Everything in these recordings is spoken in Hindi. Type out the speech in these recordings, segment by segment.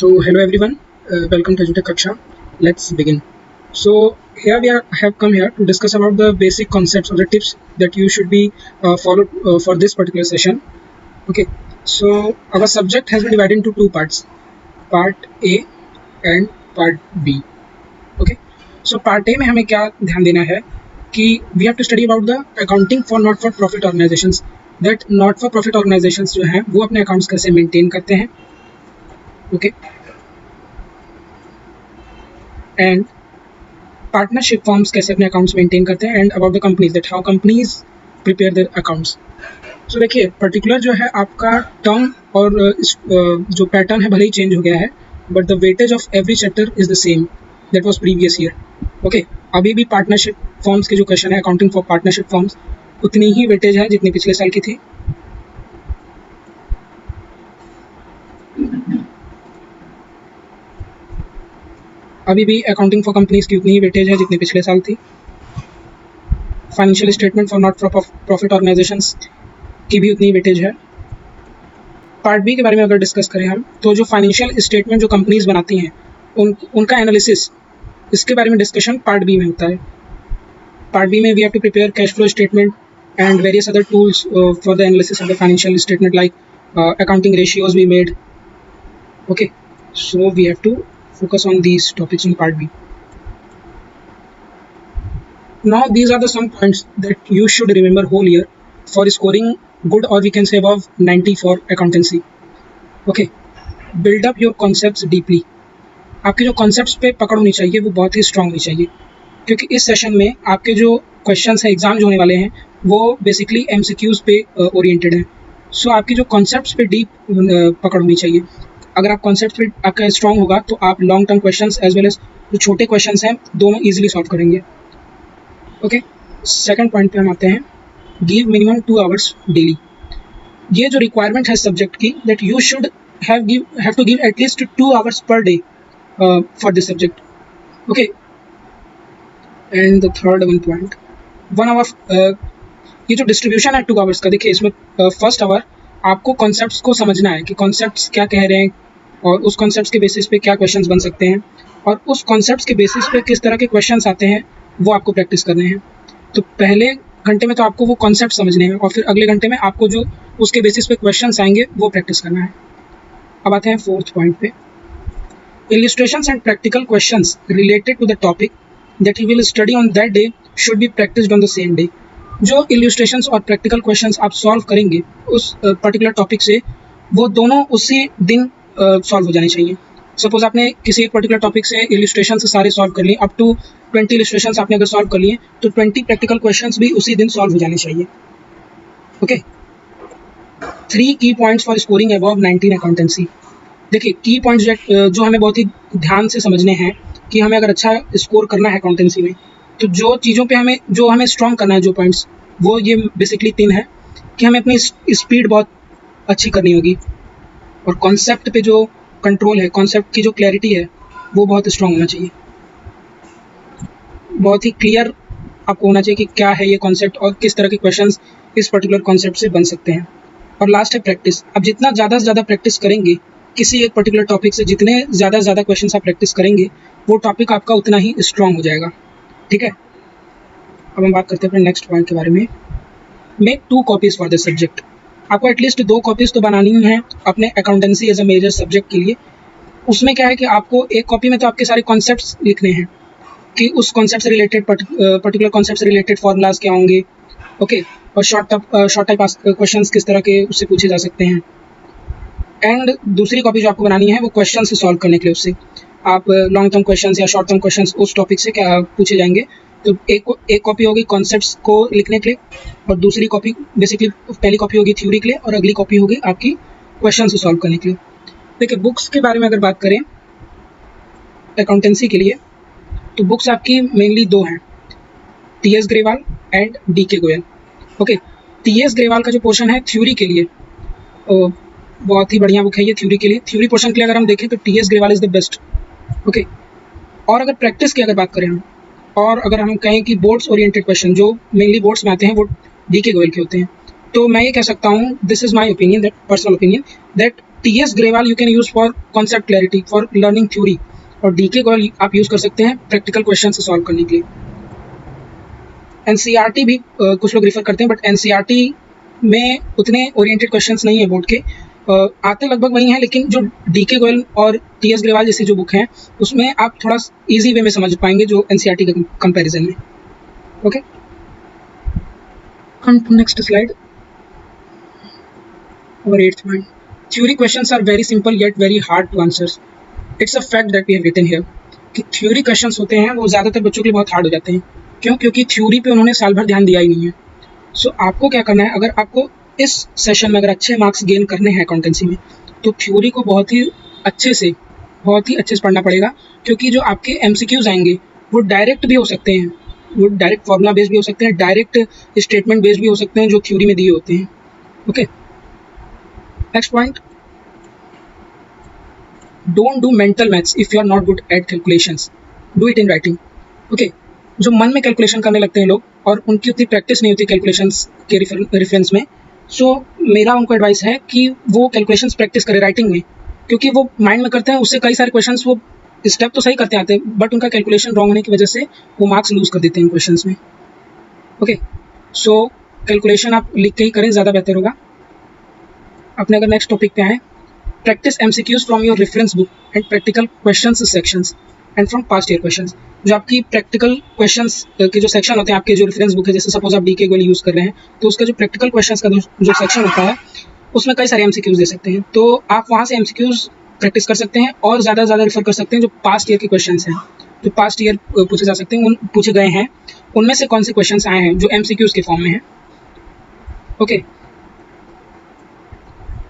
So hello everyone, welcome to Edutech Kaksha. Let's begin. So here have come here to discuss about the basic concepts or the tips that you should be followed for this particular session. Okay, so our subject has been divided into two parts, part A and part B. Okay, so part A में हमें क्या ध्यान देना है कि we have to study about the accounting for not for profit organizations. That not for profit organizations जो हैं वो अपने accounts कैसे maintain करते हैं. Okay, and पार्टनरशिप फॉर्म्स कैसे अपने अकाउंट्स मेंटेन करते हैं and about the companies that how companies prepare their accounts. So देखिए पर्टिकुलर जो है आपका टर्म और जो पैटर्न है भले ही चेंज हो गया है but the weightage of every chapter is the same that was previous year. Okay, अभी भी पार्टनरशिप फॉर्म्स के जो क्वेश्चन है अकाउंटिंग फॉर पार्टनरशिप फॉर्म्स उतनी ही वेटेज है जितनी पिछले साल की थी. अभी भी अकाउंटिंग फॉर कंपनीज की उतनी ही वेटेज है जितनी पिछले साल थी. Financial statement for not for profit organisations की भी उतनी वेटेज है. पार्ट बी के बारे में अगर डिस्कस करें हम तो जो फाइनेंशियल स्टेटमेंट जो कंपनीज बनाती हैं उनका एनालिसिस इसके बारे में डिस्कशन पार्ट बी में होता है. पार्ट बी में we have to prepare cash flow statement and various other tools for the analysis of the financial statement like accounting ratios we made. Okay, so we have to focus on these topics in part B. Now these are the some points that you should remember whole year for scoring good or we can say above 90 for accountancy. Okay, build up your concepts deeply. आपके जो concepts पे पकड़ होनी चाहिए वो बहुत ही strong होनी चाहिए क्योंकि इस सेशन में आपके जो questions हैं एग्जाम जो होने वाले हैं वो basically MCQs पे oriented हैं. So आपकी जो concepts पे deep पकड़ होनी चाहिए. अगर आप कॉन्सेप्ट पे आपका स्ट्रॉन्ग होगा तो आप long term questions as well as जो छोटे क्वेश्चंस हैं दोनों इजीली सॉल्व करेंगे. ओके, सेकंड पॉइंट पे हम आते हैं, गिव मिनिमम 2 आवर्स डेली. ये जो रिक्वायरमेंट है सब्जेक्ट की that you should have to give at least 2 hours per day for this subject. Okay, and the third one point 1 hour. ये जो डिस्ट्रीब्यूशन है 2 आवर्स का, देखिए इसमें फर्स्ट आवर आपको कॉन्सेप्ट्स को समझना है कि कॉन्सेप्ट्स क्या कह रहे हैं और उस कॉन्सेप्ट्स के बेसिस पे क्या क्वेश्चंस बन सकते हैं और उस कॉन्सेप्ट्स के बेसिस पे किस तरह के क्वेश्चंस आते हैं वो आपको प्रैक्टिस करने हैं. तो पहले घंटे में तो आपको वो कॉन्सेप्ट समझने हैं और फिर अगले घंटे में आपको जो उसके बेसिस पे क्वेश्चंस आएंगे वो प्रैक्टिस करना है. अब आते हैं फोर्थ पॉइंट पे, illustrations and practical questions related to the topic that you will study on that day should be practised on the same day. जो इलस्ट्रेशंस और प्रैक्टिकल क्वेश्चंस आप सॉल्व करेंगे उस पर्टिकुलर टॉपिक से वो दोनों उसी दिन सॉल्व हो जाने चाहिए. सपोज आपने किसी एक पर्टिकुलर टॉपिक से इलस्ट्रेशन सारे सॉल्व कर लिए, अप टू 20 इलस्ट्रेशंस आपने अगर सॉल्व कर लिए तो 20 प्रैक्टिकल क्वेश्चंस भी उसी दिन सॉल्व हो जाने चाहिए. ओके, 3 की points for scoring above 19 accountancy. देखिए की पॉइंट्स जो हमें बहुत ही ध्यान से समझने हैं कि हमें अगर अच्छा स्कोर करना है अकाउंटेंसी में तो जो चीज़ों पे हमें स्ट्रॉन्ग करना है, जो पॉइंट्स वो ये बेसिकली 3 है कि हमें अपनी स्पीड बहुत अच्छी करनी होगी और कॉन्सेप्ट पे जो कंट्रोल है, कॉन्सेप्ट की जो क्लैरिटी है वो बहुत स्ट्रॉन्ग होना चाहिए. बहुत ही क्लियर आपको होना चाहिए कि क्या है ये कॉन्सेप्ट और किस तरह के क्वेश्चंस इस पर्टिकुलर कॉन्सेप्ट से बन सकते हैं. और लास्ट है प्रैक्टिस. अब जितना ज़्यादा से ज़्यादा प्रैक्टिस करेंगे किसी एक पर्टिकुलर टॉपिक से, जितने ज़्यादा से ज़्यादा क्वेश्चन आप प्रैक्टिस करेंगे वो टॉपिक आपका उतना ही स्ट्रॉन्ग हो जाएगा. ठीक है, अब हम बात करते हैं अपने नेक्स्ट पॉइंट के बारे में. Make 2 copies for this subject. आपको एटलीस्ट 2 कॉपीज तो बनानी ही है अपने accountancy as a major subject के लिए. उसमें क्या है कि आपको एक कॉपी में तो आपके सारे कॉन्सेप्ट्स लिखने हैं कि उस कॉन्सेप्ट से रिलेटेड पर्टिकुलर कॉन्सेप्ट से रिलेटेड फॉर्मूलाज क्या होंगे. ओके, और शॉर्ट टाइप क्वेश्चंस किस तरह के उससे पूछे जा सकते हैं. एंड दूसरी कॉपी जो आपको बनानी है वो क्वेश्चन से सॉल्व करने के लिए, उससे आप लॉन्ग टर्म क्वेश्चन या शॉर्ट टर्म क्वेश्चन उस टॉपिक से क्या पूछे जाएंगे. तो एक कॉपी होगी कॉन्सेप्ट्स को लिखने के लिए और दूसरी कॉपी बेसिकली पहली कॉपी होगी थ्योरी के लिए और अगली कॉपी होगी आपकी क्वेश्चन से सॉल्व करने के लिए. देखिए बुक्स के बारे में अगर बात करें अकाउंटेंसी के लिए तो बुक्स आपकी मेनली 2 हैं, TS Grewal and DK Goyal. Okay, TS Grewal का जो पोर्शन है थ्योरी के लिए बहुत ही बढ़िया बुक है ये थ्योरी के लिए. थ्योरी पोर्शन के लिए अगर हम देखें तो TS Grewal is the best. Okay, और अगर प्रैक्टिस की अगर बात करें हम और अगर हम कहें कि बोर्ड्स ओरिएंटेड क्वेश्चन जो मेनली बोर्ड्स में आते हैं वो DK गोयल के होते हैं, तो मैं ये कह सकता हूँ, this is my opinion, that personal opinion, that TS Grewal you can use for concept clarity, for learning theory, और DK गोयल आप यूज कर सकते हैं प्रैक्टिकल क्वेश्चन से सॉल्व करने के लिए। NCERT भी कुछ लोग रिफर करते हैं, बट NCERT में उतने ओरिएंटेड क्वेश्चंस नहीं है बोर्ड के, आते लगभग वही हैं, लेकिन जो DK गोयल और TS ग्रेवाल जैसी जो बुक हैं उसमें आप थोड़ा इजी वे में समझ पाएंगे जो NCERT के कंपैरिजन में। Okay, come to next slide. और 8th point, theory questions are very simple yet very hard to answer. It's a fact that we have written here कि थ्योरी क्वेश्चंस होते हैं वो ज़्यादातर बच्चों के लिए बहुत हार्ड हो जाते हैं। क्यों? क्योंकि थ्योरी पे उन्होंने साल भर ध्यान दिया ही नहीं है। सो आपको क्या करना है, अगर आपको इस सेशन में अगर अच्छे मार्क्स गेन करने हैं अकाउंटेंसी में, तो थ्योरी को बहुत ही अच्छे से पढ़ना पड़ेगा, क्योंकि जो आपके MCQs आएंगे वो डायरेक्ट भी हो सकते हैं, वो डायरेक्ट फॉर्मूला बेस्ड भी हो सकते हैं, डायरेक्ट स्टेटमेंट बेस्ड भी हो सकते हैं जो थ्योरी में दिए होते हैं। Okay, next point, don't do mental maths if you are not good at calculations, do it in writing. Okay, जो मन में कैलकुलेशन करने लगते हैं लोग और उनकी उतनी प्रैक्टिस नहीं होती कैलकुलेशंस के रेफरेंस में, सो मेरा उनको एडवाइस है कि वो कैलकुलेशंस प्रैक्टिस करें राइटिंग में, क्योंकि वो माइंड में करते हैं उससे कई सारे क्वेश्चंस वो स्टेप तो सही करते आते हैं, बट उनका कैलकुलेशन रॉन्ग होने की वजह से वो मार्क्स लूज कर देते हैं क्वेश्चंस में। ओके, सो कैलकुलेशन आप लिख के ही करें, ज़्यादा बेहतर होगा। अपने अगर नेक्स्ट टॉपिक पे आए, practice MCQs from your reference book and practical questions sections and from past year questions. जो आपकी प्रैक्टिकल क्वेश्चंस के जो सेक्शन होते हैं, आपके जो रेफरेंस बुक है, जैसे सपोज आप DK गोयल यूज़ कर रहे हैं, तो उसका जो प्रैक्टिकल क्वेश्चंस का जो सेक्शन होता है उसमें कई सारे MCQs दे सकते हैं, तो आप वहाँ से MCQs प्रैक्टिस कर सकते हैं और ज़्यादा से ज़्यादा रेफर कर सकते हैं जो पास्ट ईयर के क्वेश्चंस हैं, जो पास्ट ईयर पूछे जा सकते हैं, पूछे गए हैं, उनमें से कौन से क्वेश्चंस आए हैं जो MCQs के फॉर्म में हैं। ओके,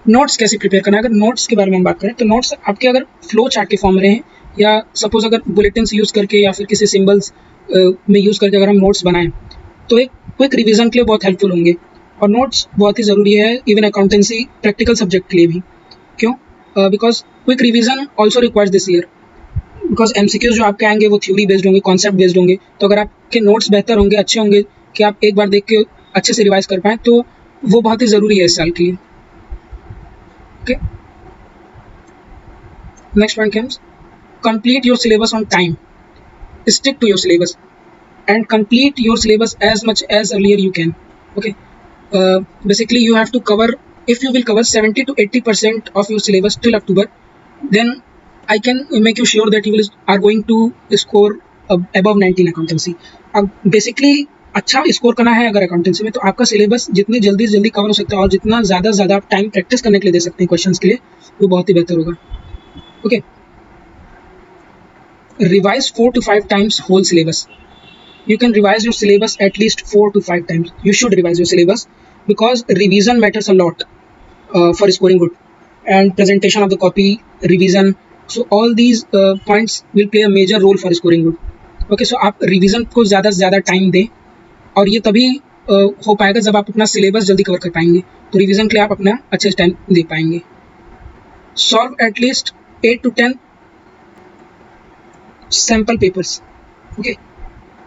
नोट्स कैसे प्रिपेयर करना है, अगर नोट्स के बारे में हम बात करें तो नोट्स आपके अगर फ्लो चार्ट के फॉर्म में रहें, या सपोज अगर बुलेटिन्स यूज़ करके या फिर किसी सिंबल्स में यूज़ करके अगर हम नोट्स बनाएं तो एक क्विक रिवीजन के लिए बहुत हेल्पफुल होंगे। और नोट्स बहुत ही ज़रूरी है इवन अकाउंटेंसी प्रैक्टिकल सब्जेक्ट के लिए भी। क्यों? Because quick revision also requires this year, because MCQs जो आपके आएंगे वो थ्योरी बेस्ड होंगे, कॉन्सेप्ट बेस्ड होंगे, तो अगर आपके नोट्स बेहतर होंगे, अच्छे होंगे कि आप एक बार देख के अच्छे से रिवाइज कर पाएँ, तो वो बहुत ही ज़रूरी है इस साल के लिए। Okay, next point comes, complete your syllabus on time, stick to your syllabus and complete your syllabus as much as earlier you can. Okay, basically you have to cover, if you will cover 70 to 80% of your syllabus till October, then I can make you sure that you are going to score above 90 in accountancy. अब basically अच्छा स्कोर करना है अगर अकाउंटेंसी में, तो आपका सिलेबस जितनी जल्दी से जल्दी कवर हो सकता है और जितना ज़्यादा से ज़्यादा आप टाइम प्रैक्टिस करने के लिए दे सकते हैं क्वेश्चंस के लिए, वो बहुत ही बेहतर होगा। Okay, revise 4 to 5 times whole syllabus. You can revise your syllabus at least 4 to 5 times. You should revise your syllabus because revision matters a lot for scoring good, and presentation of the copy, revision, so all these points will play a major role for scoring good. Okay, so आप revision को ज़्यादा से ज़्यादा टाइम दें, और ये तभी हो पाएगा जब आप अपना सिलेबस जल्दी कवर कर पाएंगे, तो रिवीजन के लिए आप अपना अच्छे से टाइम दे पाएंगे। Solve at least 8 to 10 sample papers. Okay,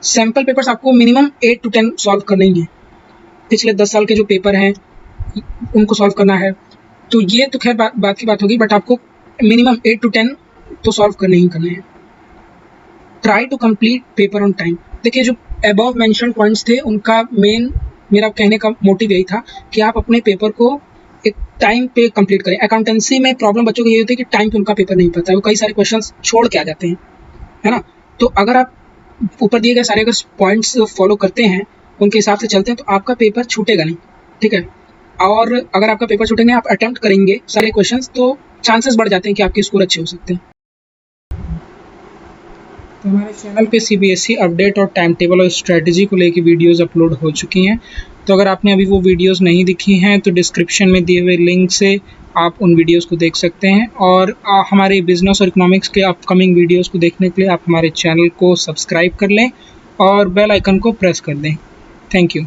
sample papers आपको मिनिमम 8 to 10 सॉल्व करने ही हैं। पिछले 10 साल के जो पेपर हैं उनको सॉल्व करना है, तो ये तो खैर बात की बात होगी, बट आपको मिनिमम 8 to 10 तो सॉल्व करने ही करने हैं। Try to complete paper on time. देखिए, जो अबव मेंशन पॉइंट्स थे उनका मेरा कहने का मोटिव यही था कि आप अपने पेपर को एक टाइम पे कंप्लीट करें। अकाउंटेंसी में प्रॉब्लम बच्चों की ये होती है कि टाइम पे उनका पेपर नहीं पता है, वो कई सारे क्वेश्चंस छोड़ के आ जाते हैं, है ना। तो अगर आप ऊपर दिए गए सारे अगर पॉइंट्स फॉलो करते हैं, उनके हिसाब से चलते हैं, तो आपका पेपर छूटेगा नहीं, ठीक है। और अगर आपका पेपर छूटेंगे, आप अटेम्प्ट करेंगे सारे क्वेश्चंस, तो चांसेस बढ़ जाते हैं कि आपके स्कोर अच्छे हो सकते हैं। तो हमारे चैनल पे CBSE अपडेट और टाइम टेबल और स्ट्रेटजी को लेके वीडियोस अपलोड हो चुकी हैं, तो अगर आपने अभी वो वीडियोस नहीं दिखी हैं तो डिस्क्रिप्शन में दिए हुए लिंक से आप उन वीडियोस को देख सकते हैं। और हमारे बिजनेस और इकोनॉमिक्स के अपकमिंग वीडियोस को देखने के लिए आप हमारे चैनल को सब्सक्राइब कर लें और बेल आइकन को प्रेस कर दें। Thank you.